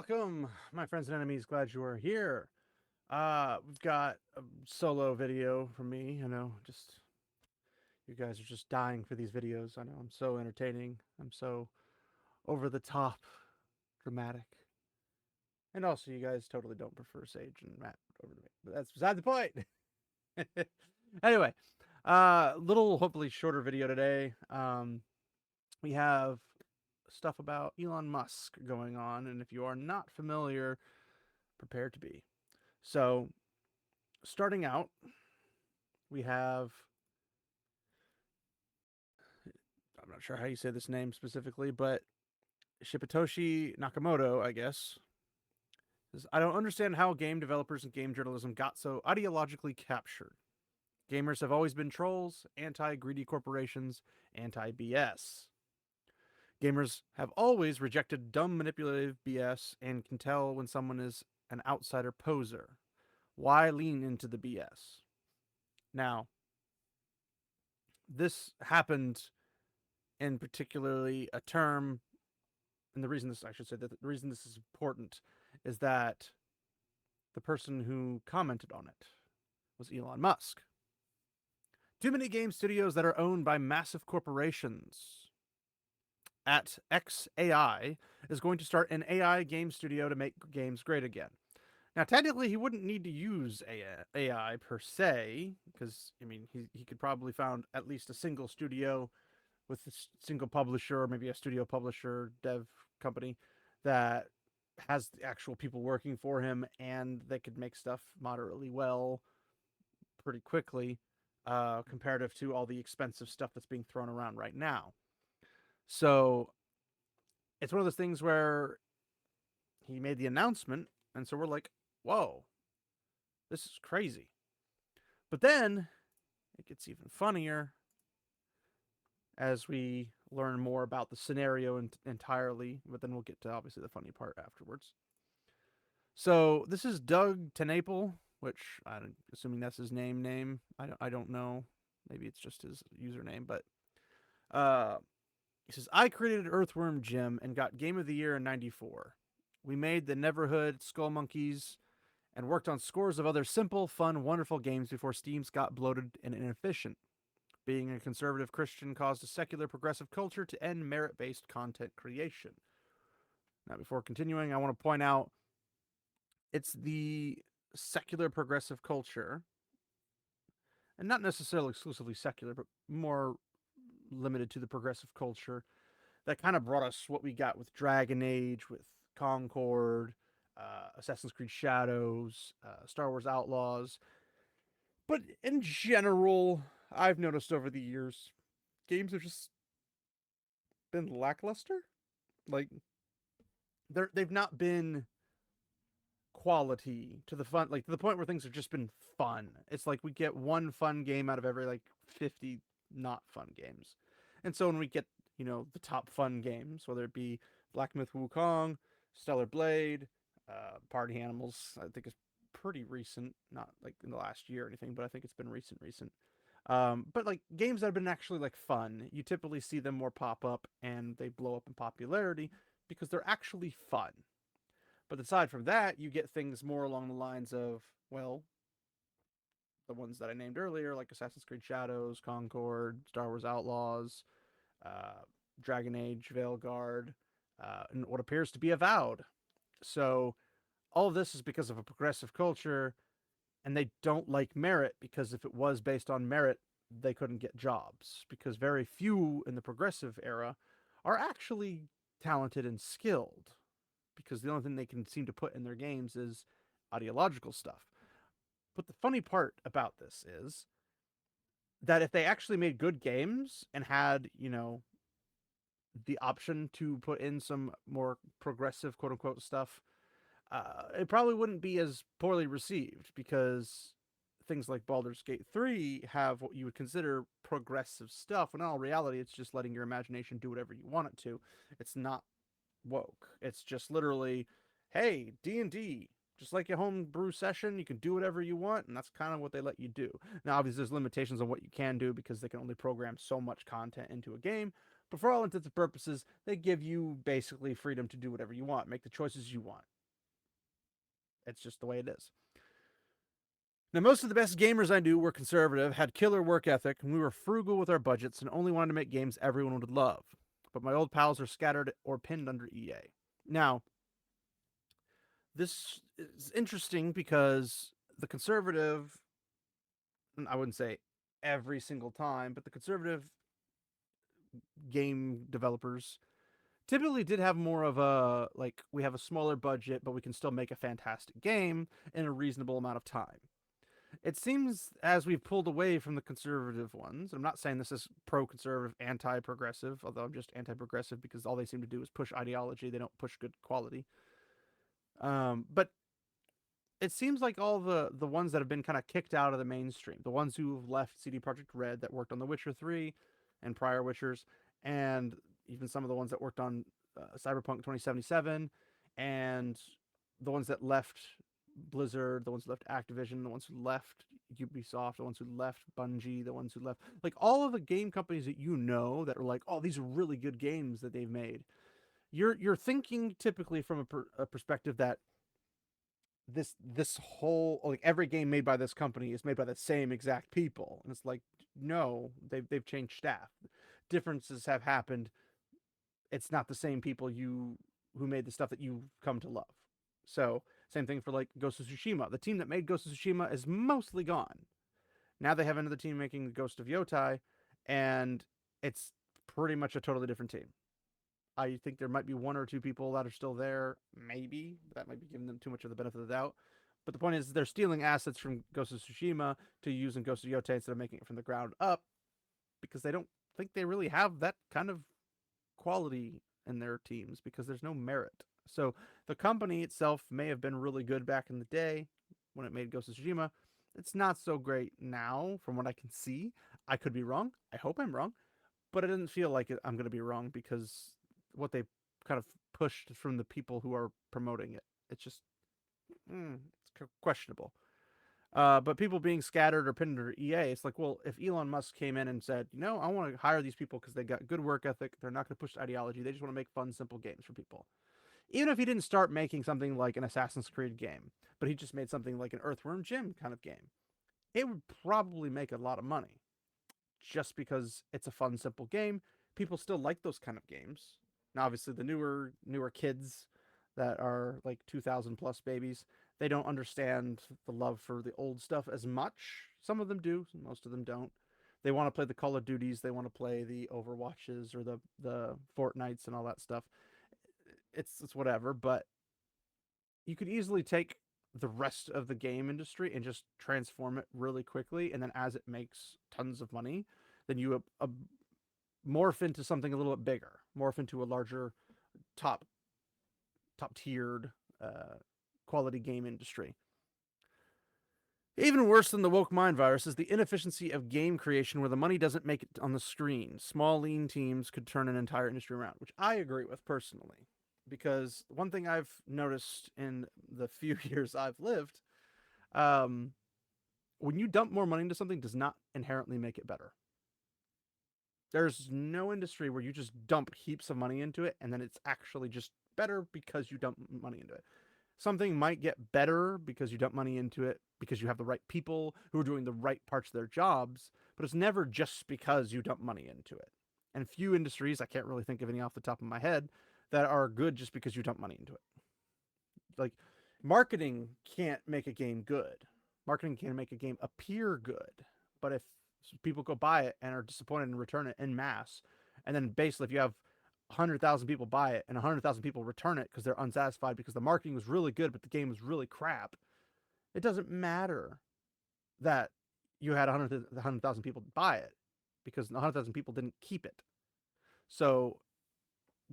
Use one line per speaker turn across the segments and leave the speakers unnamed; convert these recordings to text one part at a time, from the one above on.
Welcome, my friends and enemies. Glad you are here. We've got a solo video from me. I know, just you guys are just dying for these videos. I know I'm so entertaining. I'm so over the top, dramatic, and also you guys totally don't prefer Sage and Matt over to me. But that's beside the point. Anyway, little hopefully shorter video today. We have stuff about Elon Musk going on, and if you are not familiar, prepare to be. So, starting out, we have, I'm not sure how you say this name specifically, but Shibatoshi Nakamoto, I guess. I don't understand how game developers and game journalism got so ideologically captured. Gamers have always been trolls, anti greedy corporations, anti BS. Gamers have always rejected dumb manipulative BS and can tell when someone is an outsider poser. Why lean into the BS? Now, this happened in particularly a term, and the reason this, I should say, that the reason this is important is that the person who commented on it was Elon Musk. Too many game studios that are owned by massive corporations. At XAI is going to start an AI game studio to make games great again. Now, technically, he wouldn't need to use AI per se, because, I mean, he could probably found at least a single studio with a single publisher, or maybe a studio publisher, dev company that has the actual people working for him, and they could make stuff moderately well pretty quickly, comparative to all the expensive stuff that's being thrown around right now. So it's one of those things where he made the announcement, and so we're like, whoa, this is crazy. But then it gets even funnier as we learn more about the scenario entirely, but then we'll get to obviously the funny part afterwards. So this is Doug Tenaple, which I'm assuming that's his name. I don't know. Maybe it's just his username, but he says, I created Earthworm Jim and got Game of the Year in '94. We made the Neverhood, Skull Monkeys, and worked on scores of other simple, fun, wonderful games before Steam's got bloated and inefficient. Being a conservative Christian caused a secular progressive culture to end merit based content creation. Now, before continuing, I want to point out it's the secular progressive culture, and not necessarily exclusively secular, but more limited to the progressive culture that kind of brought us what we got with Dragon Age, with Concord, Assassin's Creed Shadows, Star Wars Outlaws. But in general, I've noticed over the years, games have just been lackluster. Like they've not been quality to the fun, like to the point where things have just been fun. It's like we get one fun game out of every like 50 not fun games. And so when we get, the top fun games, whether it be Black Myth Wukong, Stellar Blade, Party Animals, I think it's pretty recent, not like in the last year or anything, but I think it's been recent. But like games that have been actually like fun, you typically see them more pop up and they blow up in popularity because they're actually fun. But aside from that, you get things more along the lines of, well, the ones that I named earlier, like Assassin's Creed Shadows, Concord, Star Wars Outlaws, uh, Dragon Age, Veilguard, and what appears to be Avowed. So all of this is because of a progressive culture, and they don't like merit because if it was based on merit, they couldn't get jobs because very few in the progressive era are actually talented and skilled because the only thing they can seem to put in their games is ideological stuff. But the funny part about this is that if they actually made good games and had, the option to put in some more progressive quote unquote stuff, it probably wouldn't be as poorly received because things like Baldur's Gate 3 have what you would consider progressive stuff, when in all reality, it's just letting your imagination do whatever you want it to. It's not woke. It's just literally, hey, D&D, just like your homebrew session, you can do whatever you want, and that's kind of what they let you do. Now, obviously, there's limitations on what you can do because they can only program so much content into a game, but for all intents and purposes, they give you basically freedom to do whatever you want, make the choices you want. It's just the way it is. Now, most of the best gamers I knew were conservative, had killer work ethic, and we were frugal with our budgets and only wanted to make games everyone would love. But my old pals are scattered or pinned under EA. Now, this is interesting because the conservative, I wouldn't say every single time, but the conservative game developers typically did have more of a, like, we have a smaller budget, but we can still make a fantastic game in a reasonable amount of time. It seems as we've pulled away from the conservative ones, I'm not saying this is pro-conservative, anti-progressive, although I'm just anti-progressive because all they seem to do is push ideology. They don't push good quality. But it seems like all the ones that have been kind of kicked out of the mainstream, the ones who've left CD Projekt Red that worked on The Witcher 3 and prior Witchers, and even some of the ones that worked on Cyberpunk 2077, and the ones that left Blizzard, the ones who left Activision, the ones who left Ubisoft, the ones who left Bungie, the ones who left, like, all of the game companies that you know that are like, oh, these are really good games that they've made. You're thinking typically from a perspective that this whole, like, every game made by this company is made by the same exact people, and it's like, no, they've changed staff, differences have happened. It's not the same people who made the stuff that you've come to love. So same thing for, like, Ghost of Tsushima. The team that made Ghost of Tsushima is mostly gone. Now they have another team making Ghost of Yotai, and it's pretty much a totally different team. I think there might be one or two people that are still there, maybe. That might be giving them too much of the benefit of the doubt. But the point is, they're stealing assets from Ghost of Tsushima to use in Ghost of Yotai instead of making it from the ground up, because they don't think they really have that kind of quality in their teams, because there's no merit. So the company itself may have been really good back in the day when it made Ghost of Tsushima. It's not so great now, from what I can see. I could be wrong. I hope I'm wrong, but it doesn't feel like I'm going to be wrong, because what they kind of pushed from the people who are promoting it, it's just it's questionable. But people being scattered or pinned under EA, it's like, well, if Elon Musk came in and said, I want to hire these people because they got good work ethic, they're not going to push ideology, they just want to make fun, simple games for people. Even if he didn't start making something like an Assassin's Creed game, but he just made something like an Earthworm Jim kind of game, it would probably make a lot of money. Just because it's a fun, simple game, people still like those kind of games. Now, obviously, the newer kids that are like 2000 plus babies, they don't understand the love for the old stuff as much. Some of them do, most of them don't. They want to play the Call of Duties, they want to play the Overwatches or the Fortnites and all that stuff. It's whatever, but you could easily take the rest of the game industry and just transform it really quickly, and then as it makes tons of money, then you morph into something a little bit bigger, morph into a larger top tiered quality game industry. Even worse than the woke mind virus is the inefficiency of game creation, where the money doesn't make it on the screen. Small, lean teams could turn an entire industry around, which I agree with personally. Because one thing I've noticed in the few years I've lived, when you dump more money into something, does not inherently make it better. There's no industry where you just dump heaps of money into it and then it's actually just better because you dump money into it. Something might get better because you dump money into it, because you have the right people who are doing the right parts of their jobs, but it's never just because you dump money into it. And few industries, I can't really think of any off the top of my head, that are good just because you dump money into it. Like, marketing can't make a game good. Marketing can make a game appear good. But if people go buy it and are disappointed and return it en masse, and then basically if you have 100,000 people buy it and 100,000 people return it because they're unsatisfied because the marketing was really good but the game was really crap, it doesn't matter that you had 100,000 people buy it, because 100,000 people didn't keep it. So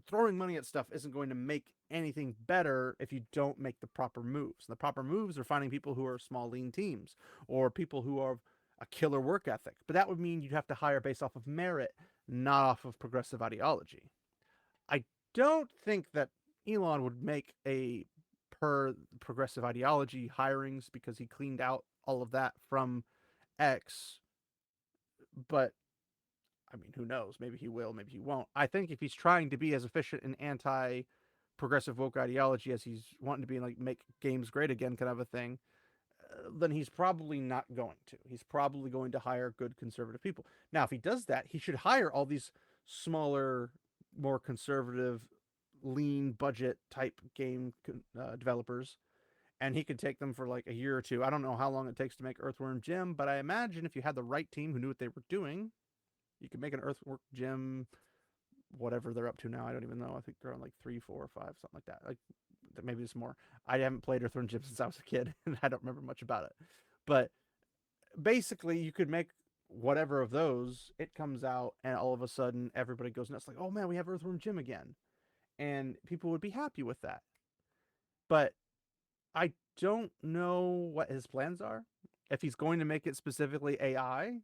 throwing money at stuff isn't going to make anything better if you don't make the proper moves. The proper moves are finding people who are small, lean teams, or people who are a killer work ethic. But that would mean you'd have to hire based off of merit, not off of progressive ideology. I don't think that Elon would make a per progressive ideology hirings, because he cleaned out all of that from X. But I mean, who knows? Maybe he will, maybe he won't. I think if he's trying to be as efficient and anti progressive woke ideology as he's wanting to be like make games great again kind of a thing, then he's probably not going to. He's probably going to hire good conservative people. Now, if he does that, he should hire all these smaller, more conservative, lean budget type game developers, and he could take them for like a year or two. I don't know how long it takes to make Earthworm Jim, but I imagine if you had the right team who knew what they were doing, you could make an Earthworm Jim, whatever they're up to now. I don't even know. I think they're on like 3, 4, or 5, something like that. Like maybe it's more. I haven't played Earthworm Jim since I was a kid, and I don't remember much about it. But basically, you could make whatever of those. It comes out, and all of a sudden, everybody goes nuts. Like, oh man, we have Earthworm Jim again, and people would be happy with that. But I don't know what his plans are. If he's going to make it specifically AI,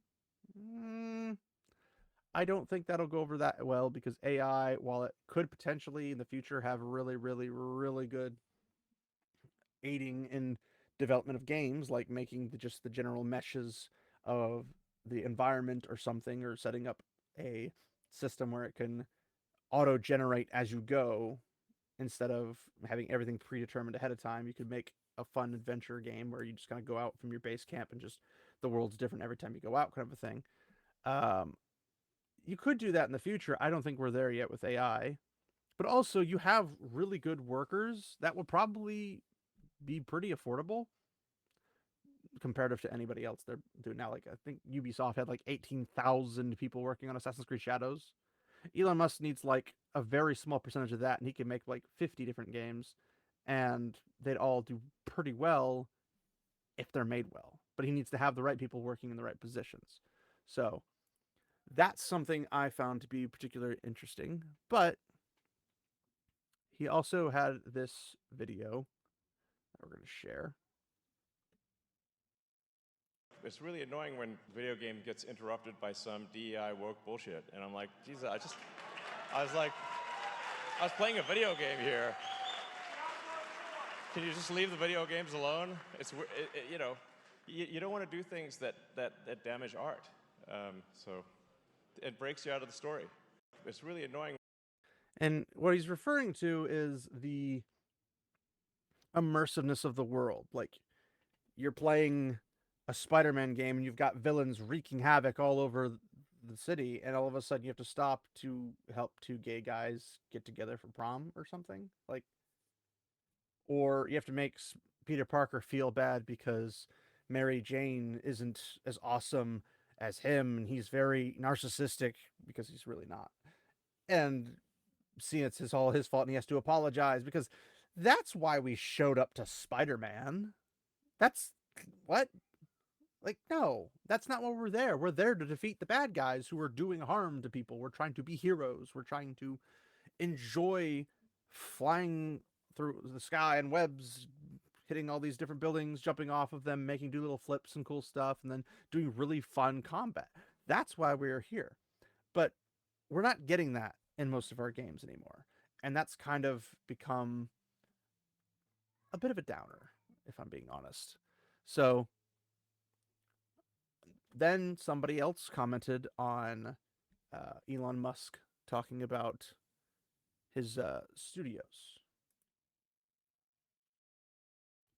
I don't think that'll go over that well because AI, while it could potentially in the future have really, really, really good aiding in development of games, like making just the general meshes of the environment or something, or setting up a system where it can auto generate as you go instead of having everything predetermined ahead of time. You could make a fun adventure game where you just kind of go out from your base camp and just the world's different every time you go out, kind of a thing. Um, you could do that in the future. I don't think we're there yet with AI. But also, you have really good workers that will probably be pretty affordable comparative to anybody else they're doing now. Like, I think Ubisoft had like 18,000 people working on Assassin's Creed Shadows. Elon Musk needs like a very small percentage of that, and he can make like 50 different games, and they'd all do pretty well if they're made well. But he needs to have the right people working in the right positions. So that's something I found to be particularly interesting. But he also had this video that we're going to share.
It's really annoying when video game gets interrupted by some DEI woke bullshit, and I'm like, Jesus, I was playing a video game here. Can you just leave the video games alone? You don't want to do things that damage art. So it breaks you out of the story. It's really annoying.
And what he's referring to is the immersiveness of the world. Like, you're playing a Spider-Man game and you've got villains wreaking havoc all over the city, and all of a sudden you have to stop to help two gay guys get together for prom or something. Like, or you have to make Peter Parker feel bad because Mary Jane isn't as awesome as him, and he's very narcissistic because he's really not. And see, it's all his fault, and he has to apologize because that's why we showed up to Spider-Man. That's what? Like, no, that's not why we're there. We're there to defeat the bad guys who are doing harm to people. We're trying to be heroes. We're trying to enjoy flying through the sky and webs, hitting all these different buildings, jumping off of them, making do little flips and cool stuff, and then doing really fun combat. That's why we're here. But we're not getting that in most of our games anymore. And that's kind of become a bit of a downer, if I'm being honest. So then somebody else commented on Elon Musk talking about his studios.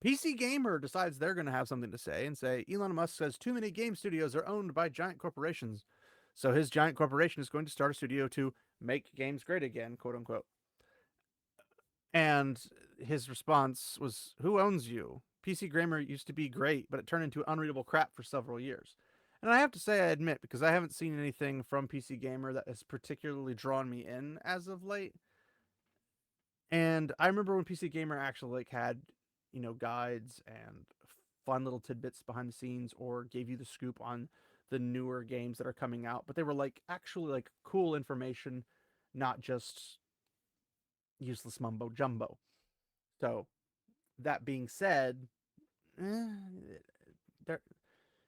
PC Gamer decides they're going to have something to say and say Elon Musk says too many game studios are owned by giant corporations. So his giant corporation is going to start a studio to make games great again, quote unquote. And his response was, who owns you? PC Gamer used to be great, but it turned into unreadable crap for several years. And I have to say, I admit, because I haven't seen anything from PC Gamer that has particularly drawn me in as of late. And I remember when PC Gamer actually like had, guides and fun little tidbits behind the scenes, or gave you the scoop on the newer games that are coming out, but they were like actually like cool information, not just useless mumbo jumbo. So that being said, there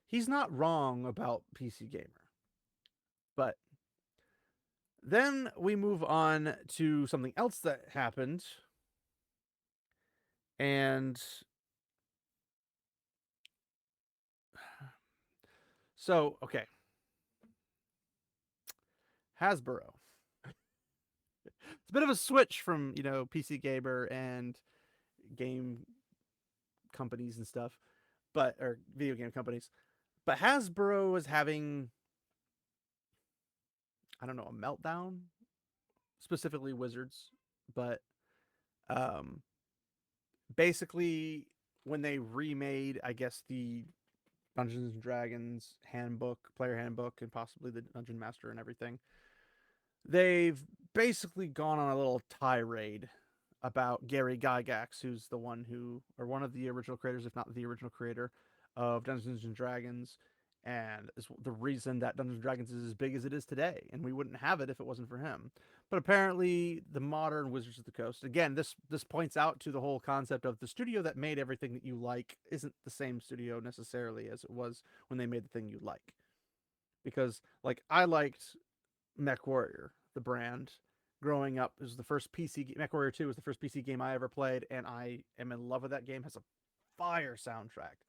he's not wrong about PC Gamer. But then we move on to something else that happened. And so, okay. Hasbro. It's bit of a switch from, PC gamer and game companies and stuff, or video game companies. But Hasbro is having, I don't know, a meltdown, specifically Wizards, but um basically when they remade, I guess, the Dungeons and Dragons handbook, player handbook, and possibly the Dungeon Master and everything, they've basically gone on a little tirade about Gary Gygax, who's the one who, or one of the original creators, if not the original creator of Dungeons and Dragons, and is the reason that Dungeons and Dragons is as big as it is today. And we wouldn't have it if it wasn't for him. But apparently, the modern Wizards of the Coast, again, this points out to the whole concept of the studio that made everything that you like isn't the same studio necessarily as it was when they made the thing you like. Because, like, I liked Mech Warrior, the brand, growing up. It was the first PC Mech Warrior 2 was the first PC game I ever played, and I am in love with that game. It has a fire soundtrack.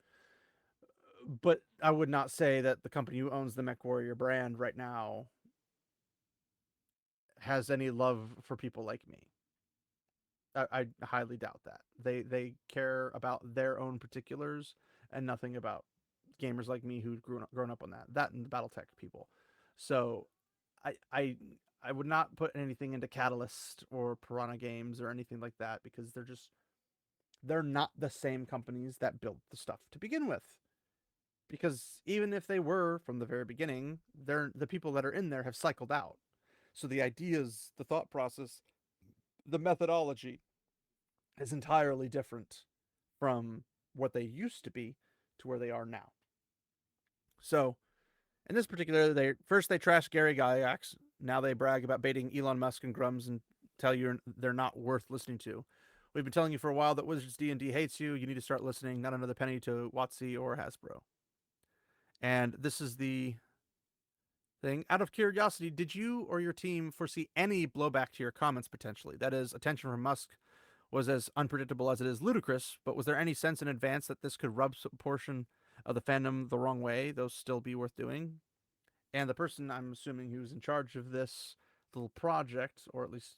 But I would not say that the company who owns the Mech Warrior brand right now has any love for people like me. I highly doubt that. They care about their own particulars and nothing about gamers like me who've grown up on that and the BattleTech people. So I would not put anything into Catalyst or Piranha Games or anything like that, because they're not the same companies that built the stuff to begin with. Because even if they were from the very beginning, the people that are in there have cycled out. So the ideas, the thought process, the methodology is entirely different from what they used to be to where they are now. So in this particular, they trashed Gary Gygax. Now they brag about baiting Elon Musk and Grums and tell you they're not worth listening to. We've been telling you for a while that Wizards D&D hates you. You need to start listening. Not another penny to WotC or Hasbro. And this is the thing. Out of curiosity, did you or your team foresee any blowback to your comments potentially? That is, attention from Musk was as unpredictable as it is ludicrous, but was there any sense in advance that this could rub a portion of the fandom the wrong way, though still be worth doing? And the person, I'm assuming, who's in charge of this little project, or at least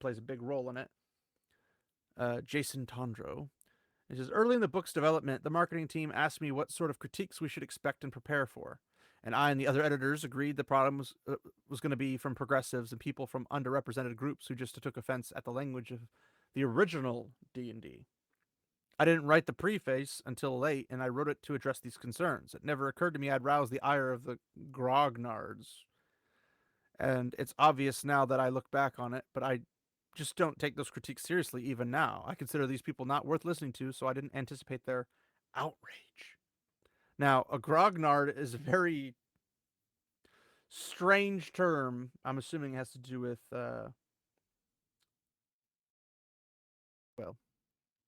plays a big role in it, Jason Tondro. It says, early in the book's development, the marketing team asked me what sort of critiques we should expect and prepare for. And I and the other editors agreed the problem was going to be from progressives and people from underrepresented groups who just took offense at the language of the original D&D. I didn't write the preface until late, and I wrote it to address these concerns. It never occurred to me I'd rouse the ire of the grognards. And it's obvious now that I look back on it, but I just don't take those critiques seriously even now. I consider these people not worth listening to, so I didn't anticipate their outrage. Now, a grognard is a very strange term. I'm assuming it has to do with, well,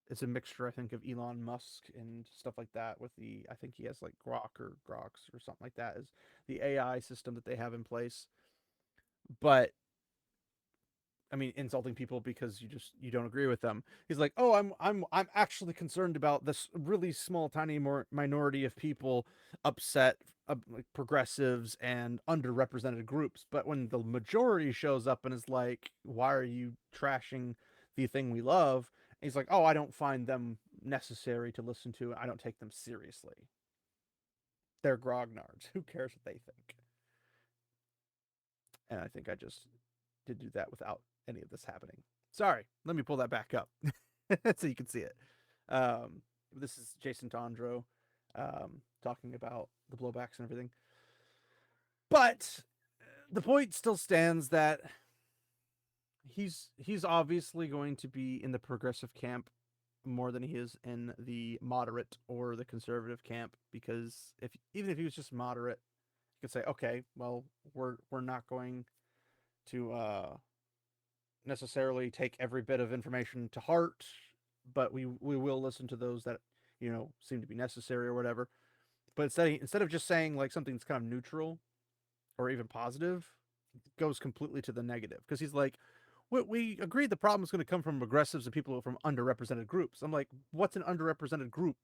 it's a mixture, I think, of Elon Musk and stuff like that with I think he has like Grok or Groks or something like that as the AI system that they have in place. But I mean, insulting people because you don't agree with them. He's like, "Oh, I'm actually concerned about this really small, tiny minority of people upset, like progressives and underrepresented groups." But when the majority shows up and is like, "Why are you trashing the thing we love?" And he's like, "Oh, I don't find them necessary to listen to. I don't take them seriously. They're grognards. Who cares what they think?" And I think I just did do that without any of this happening. Sorry, let me pull that back up so you can see it. This is Jason Tondro talking about the blowbacks and everything. But the point still stands that he's obviously going to be in the progressive camp more than he is in the moderate or the conservative camp, because even if he was just moderate, you could say, okay, well, we're not going to necessarily take every bit of information to heart, but we will listen to those that seem to be necessary or whatever. But instead of just saying like something that's kind of neutral or even positive, goes completely to the negative, because he's like, we agreed the problem is going to come from progressives and people from underrepresented groups. I'm like, what's an underrepresented group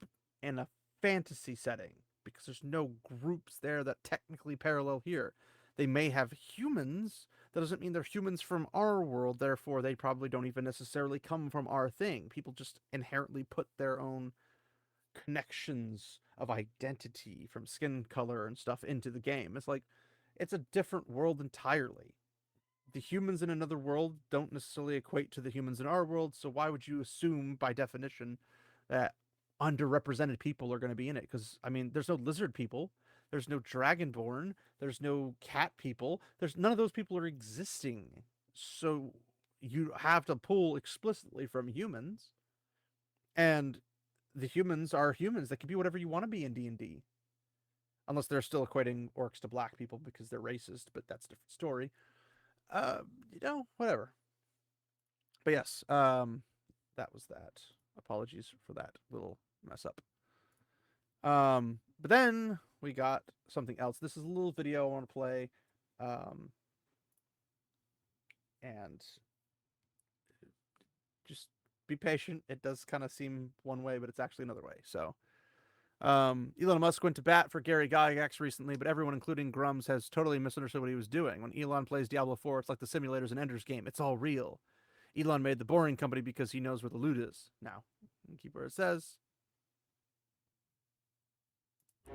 in a fantasy setting? Because there's no groups there that technically parallel here. They may have humans That doesn't mean they're humans from our world, therefore they probably don't even necessarily come from our thing. People just inherently put their own connections of identity from skin color and stuff into the game. It's like, it's a different world entirely. The humans in another world don't necessarily equate to the humans in our world, so why would you assume, by definition, that underrepresented people are going to be in it? Because, I mean, there's no lizard people, there's no dragonborn, there's no cat people, there's none of those people are existing. So you have to pull explicitly from humans, and the humans are humans. They can be whatever you want to be in D&D. Unless they're still equating orcs to black people because they're racist, but that's a different story. Whatever. But yes, that was that. Apologies for that little mess up. But then we got something else. This is a little video I want to play. And just be patient. It does kind of seem one way, but it's actually another way. So, Elon Musk went to bat for Gary Gygax recently, but everyone, including Grums, has totally misunderstood what he was doing. When Elon plays Diablo 4, it's like the simulators in Ender's Game. It's all real. Elon made the boring company because he knows where the loot is. Now, keep where it says.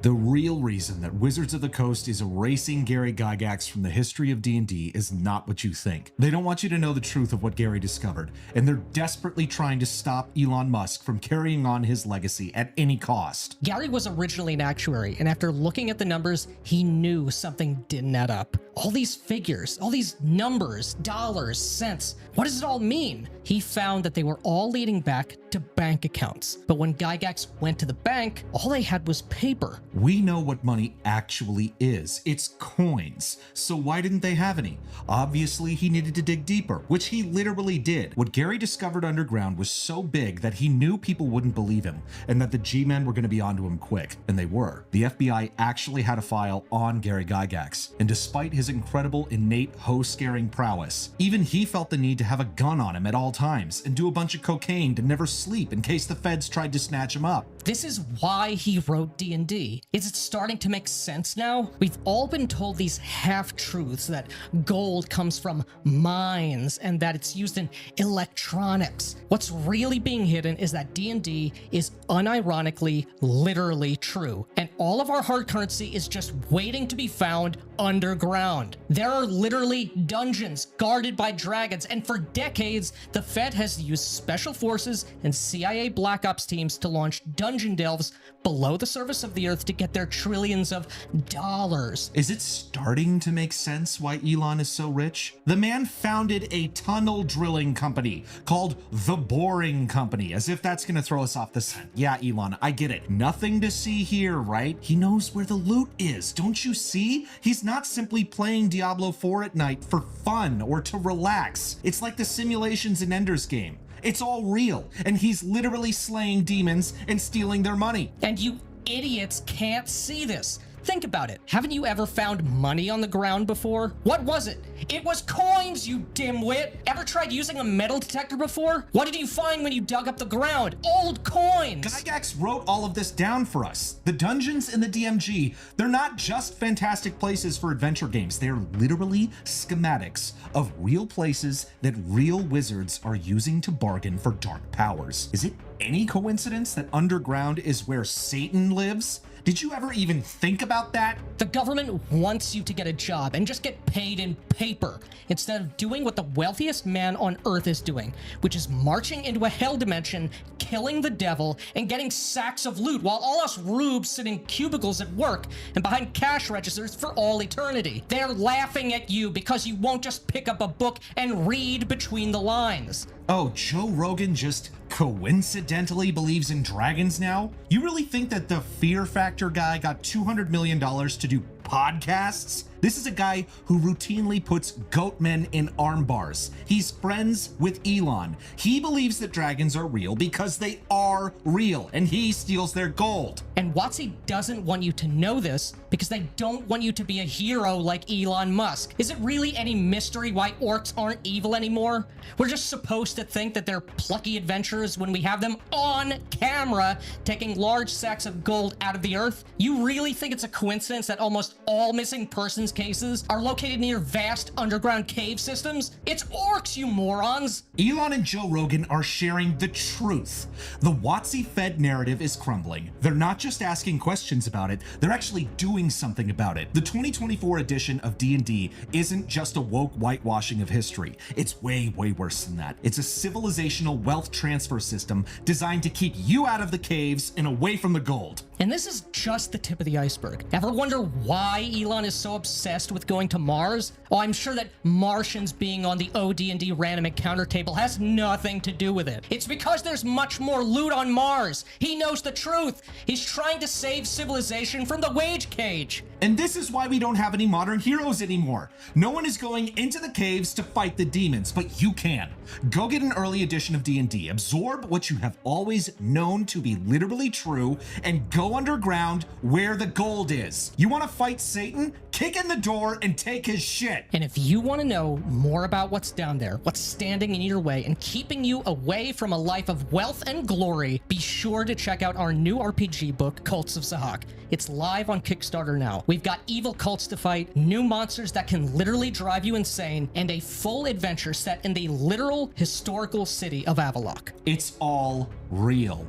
The real reason that Wizards of the Coast is erasing Gary Gygax from the history of D&D is not what you think. They don't want you to know the truth of what Gary discovered, and they're desperately trying to stop Elon Musk from carrying on his legacy at any cost.
Gary was originally an actuary, and after looking at the numbers, he knew something didn't add up. All these figures, all these numbers, dollars, cents, what does it all mean? He found that they were all leading back to bank accounts. But when Gygax went to the bank, all they had was paper.
We know what money actually is. It's coins. So why didn't they have any? Obviously, he needed to dig deeper, which he literally did. What Gary discovered underground was so big that he knew people wouldn't believe him, and that the G-men were going to be onto him quick. And they were. The FBI actually had a file on Gary Gygax, and despite his incredible innate hoe-scaring prowess, even he felt the need to have a gun on him at all times and do a bunch of cocaine to never sleep in case the feds tried to snatch him up.
This is why he wrote D&D. Is it starting to make sense now? We've all been told these half-truths, that gold comes from mines and that it's used in electronics. What's really being hidden is that D&D is unironically, literally true, and all of our hard currency is just waiting to be found underground. There are literally dungeons guarded by dragons, and for decades, the Fed has used special forces and CIA Black Ops teams to launch dungeon delves below the surface of the earth to get their trillions of dollars.
Is it starting to make sense why Elon is so rich? The man founded a tunnel drilling company called The Boring Company, as if that's gonna throw us off the scent. Yeah, Elon, I get it. Nothing to see here, right? He knows where the loot is, don't you see? He's not simply playing Diablo 4 at night for fun or to relax. It's like the simulations in Ender's Game. It's all real, and he's literally slaying demons and stealing their money.
And you idiots can't see this. Think about it. Haven't you ever found money on the ground before? What was it? It was coins, you dimwit! Ever tried using a metal detector before? What did you find when you dug up the ground? Old coins!
Gygax wrote all of this down for us. The dungeons in the DMG, they're not just fantastic places for adventure games. They're literally schematics of real places that real wizards are using to bargain for dark powers. Is it any coincidence that underground is where Satan lives? Did you ever even think about that?
The government wants you to get a job and just get paid in paper, instead of doing what the wealthiest man on earth is doing, which is marching into a hell dimension, killing the devil, and getting sacks of loot, while all us rubes sit in cubicles at work and behind cash registers for all eternity. They're laughing at you because you won't just pick up a book and read between the lines.
Oh, Joe Rogan just coincidentally believes in dragons now? You really think that the Fear Factor guy got $200 million to do podcasts? This is a guy who routinely puts goat men in arm bars. He's friends with Elon. He believes that dragons are real because they are real, and he steals their gold.
And WotC doesn't want you to know this because they don't want you to be a hero like Elon Musk. Is it really any mystery why orcs aren't evil anymore? We're just supposed to think that they're plucky adventurers when we have them on camera taking large sacks of gold out of the earth? You really think it's a coincidence that almost all missing persons cases are located near vast underground cave systems? It's orcs, you morons!
Elon and Joe Rogan are sharing the truth. The WotC-fed narrative is crumbling. They're not just asking questions about it, they're actually doing something about it. The 2024 edition of D&D isn't just a woke whitewashing of history. It's way, way worse than that. It's a civilizational wealth transfer system designed to keep you out of the caves and away from the gold.
And this is just the tip of the iceberg. Ever wonder why Elon is so obsessed with going to Mars? Oh, I'm sure that Martians being on the OD&D random encounter table has nothing to do with it. It's because there's much more loot on Mars. He knows the truth. He's trying to save civilization from the wage cage.
And this is why we don't have any modern heroes anymore. No one is going into the caves to fight the demons, but you can. Go get an early edition of D&D, absorb what you have always known to be literally true, and go underground where the gold is. You want to fight Satan? Kick in the door and take his shit.
And if you want to know more about what's down there, what's standing in your way and keeping you away from a life of wealth and glory, be sure to check out our new RPG book, Cults of Sahak. It's live on Kickstarter now. We've got evil cults to fight, new monsters that can literally drive you insane, and a full adventure set in the literal historical city of Avalok.
It's all real.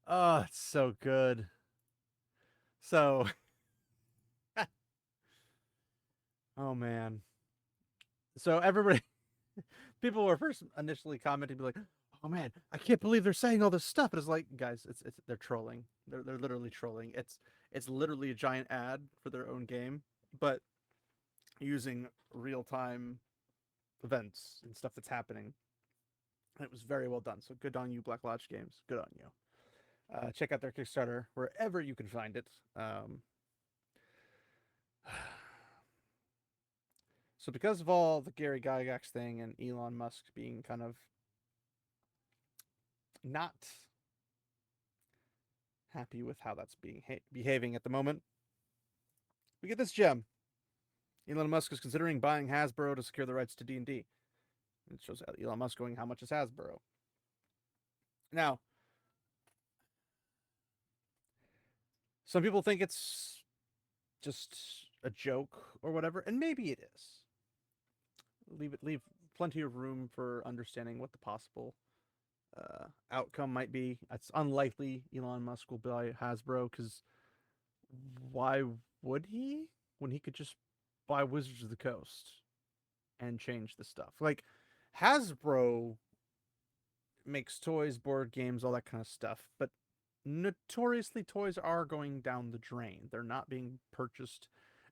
Oh, it's so good. So, oh man. So everybody, people were first initially commenting, be like, "Oh man, I can't believe they're saying all this stuff." And it's like, guys, it's they're trolling. They're literally trolling. It's literally a giant ad for their own game, but using real time events and stuff that's happening. And it was very well done. So good on you, Black Lodge Games. Good on you. Check out their Kickstarter wherever you can find it. So because of all the Gary Gygax thing and Elon Musk being kind of not happy with how that's behaving at the moment, we get this gem. Elon Musk is considering buying Hasbro to secure the rights to D&D. It shows Elon Musk going, how much is Hasbro? Now, some people think it's just a joke or whatever, and maybe it is. Leave plenty of room for understanding what the possible outcome might be. It's unlikely Elon Musk will buy Hasbro, because why would he when he could just buy Wizards of the Coast and change the stuff? Like, Hasbro makes toys, board games, all that kind of stuff, but notoriously toys are going down the drain. They're not being purchased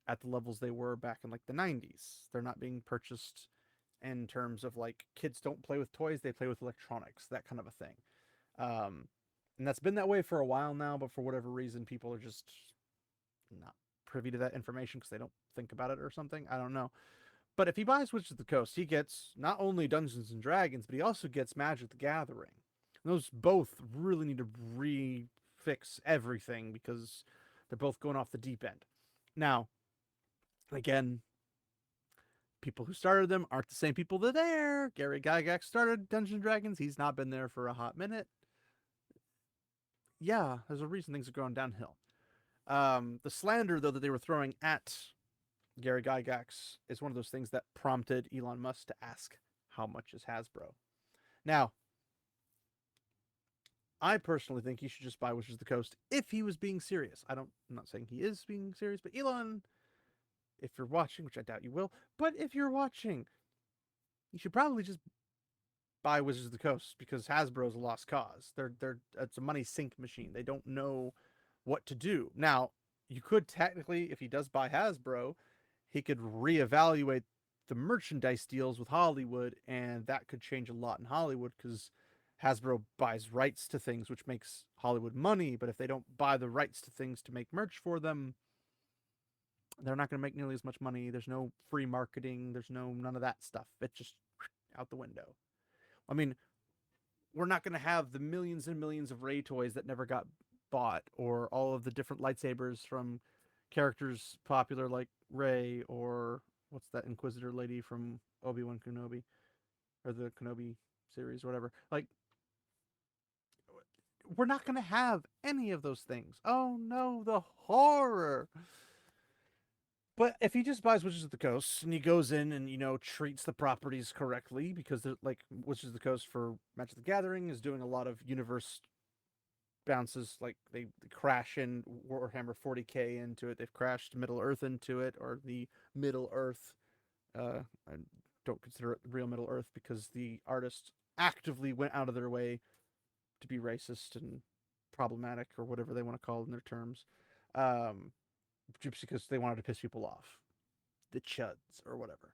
at the levels they were back in like the 90s. They're not being purchased in terms of like, kids don't play with toys, they play with electronics, that kind of a thing. And that's been that way for a while now, but for whatever reason, people are just not privy to that information because they don't think about it or something. I don't know. But if he buys Wizards of the Coast, he gets not only Dungeons and Dragons, but he also gets Magic the Gathering. And those both really need to refix everything because they're both going off the deep end. Now, again, people who started them aren't the same people that are there. Gary Gygax started Dungeons and Dragons. He's not been there for a hot minute. Yeah, there's a reason things are going downhill. The slander, though, that they were throwing at Gary Gygax is one of those things that prompted Elon Musk to ask, how much is Hasbro? Now, I personally think he should just buy Wizards of the Coast if he was being serious. I'm not saying he is being serious, but Elon, if you're watching, which I doubt you will, but if you're watching, you should probably just buy Wizards of the Coast, because Hasbro is a lost cause. It's a money sink machine. They don't know what to do. Now, you could technically, if he does buy Hasbro, he could reevaluate the merchandise deals with Hollywood, and that could change a lot in Hollywood, because Hasbro buys rights to things, which makes Hollywood money, but if they don't buy the rights to things to make merch for them, they're not going to make nearly as much money. There's no free marketing. There's none of that stuff. It's just out the window. I mean, we're not going to have the millions and millions of Ray toys that never got bought, or all of the different lightsabers from characters popular like Ray, or what's that Inquisitor lady from Obi-Wan Kenobi, or the Kenobi series, whatever. Like, we're not going to have any of those things. Oh no, the horror. But if he just buys Wizards of the Coast and he goes in and, treats the properties correctly, because they're like Wizards of the Coast for Magic the Gathering is doing a lot of universe bounces, like they crash in Warhammer 40k into it. They've crashed Middle Earth into it, or the Middle Earth. I don't consider it real Middle Earth because the artists actively went out of their way to be racist and problematic, or whatever they want to call it in their terms. Just because they wanted to piss people off, the chuds or whatever.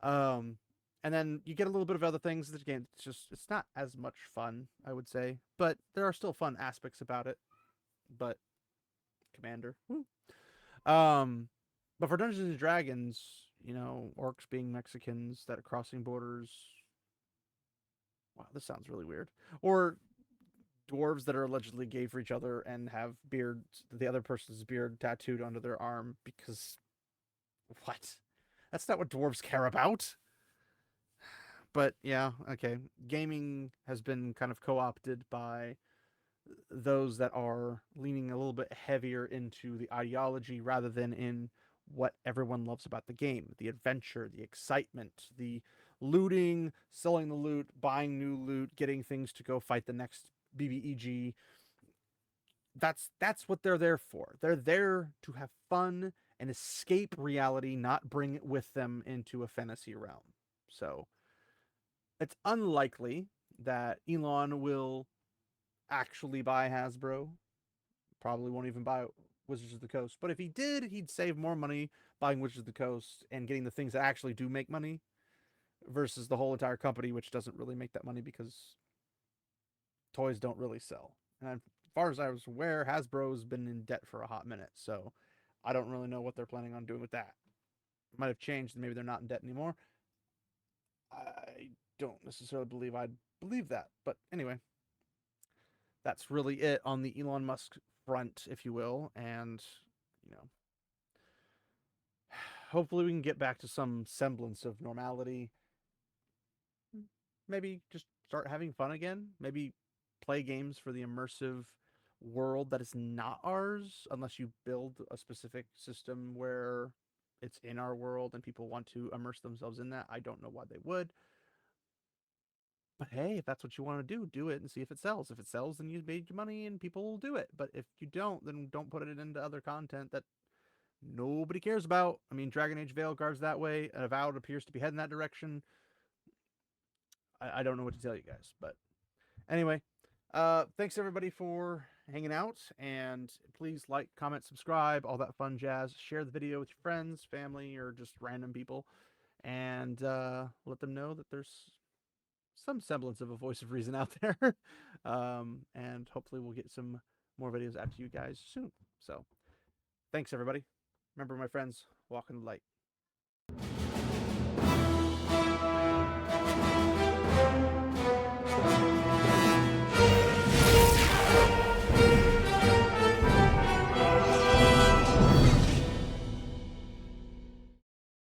And then you get a little bit of other things. The game, it's not as much fun, I would say, but there are still fun aspects about it. But Commander, woo. But for Dungeons and Dragons, orcs being Mexicans that are crossing borders. Wow, this sounds really weird. Or dwarves that are allegedly gay for each other and have beards, the other person's beard tattooed onto their arm because what? That's not what dwarves care about. But yeah, okay. Gaming has been kind of co-opted by those that are leaning a little bit heavier into the ideology rather than in what everyone loves about the game. The adventure, the excitement, the looting, selling the loot, buying new loot, getting things to go fight the next BBEG. That's what they're there for. They're there to have fun and escape reality, not bring it with them into a fantasy realm. So it's unlikely that Elon will actually buy Hasbro. Probably won't even buy Wizards of the Coast. But if he did, he'd save more money buying Wizards of the Coast and getting the things that actually do make money versus the whole entire company, which doesn't really make that money because toys don't really sell. And as far as I was aware, Hasbro's been in debt for a hot minute. So I don't really know what they're planning on doing with that. Might have changed and maybe they're not in debt anymore. I don't necessarily believe I'd believe that. But anyway, that's really it on the Elon Musk front, if you will. And, hopefully we can get back to some semblance of normality. Maybe just start having fun again. Maybe play games for the immersive world that is not ours, unless you build a specific system where it's in our world and people want to immerse themselves in that. I don't know why they would. But hey, if that's what you want to do it and see if it sells. If it sells, then you made your money and people will do it. But if you don't, then don't put it into other content that nobody cares about. I mean, Dragon Age Veilguard's that way. Avowed appears to be heading that direction. I don't know what to tell you guys. But anyway, thanks everybody for hanging out. And please like, comment, subscribe, all that fun jazz. Share the video with your friends, family, or just random people. And let them know that there's some semblance of a voice of reason out there. And hopefully we'll get some more videos out to you guys soon. So thanks everybody. Remember, my friends, walk in the light.